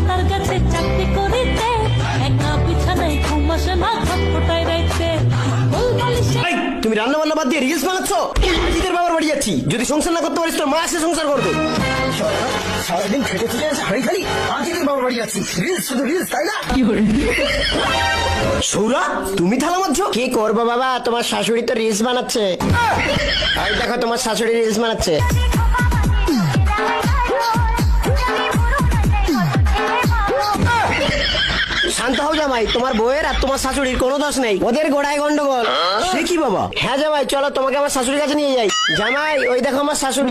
তার কাছে চাকরি করিতে, একা বিছানায় ঘুম আসে না ঘটপটায় রাইতে। তুমি রান্না বান্না বাদ দিয়ে রিলস বানাচ্ছ? আজিদের বাবার বাড়ি যাচ্ছি, যদি সংসার না করতে পারিস তোর মা এসে সংসার করবে। সারাদিন খেটে খেটে হাড়ি খালি, আজিদের বাবার বাড়ি যাচ্ছি, রিলস শুধু রিলস, তাই না? সৌরা, তুমি থালা মারছো? কি করবো বাবা, তোমার শাশুড়ি তো রিলস বানাচ্ছে। আর দেখো তোমার শাশুড়ি রিলস বানাচ্ছে। শান্ত হও জামাই, তোমার বউয়ের আর তোমার শাশুড়ির কোনো দোষ নেই, ওদের গোড়ায় গন্ডগোল। সে কি বাবা? হ্যাঁ জামাই, চলো তোমাকে আমার শাশুড়ির কাছে নিয়ে যাই। জামাই, ওই দেখো আমার শাশুড়ি।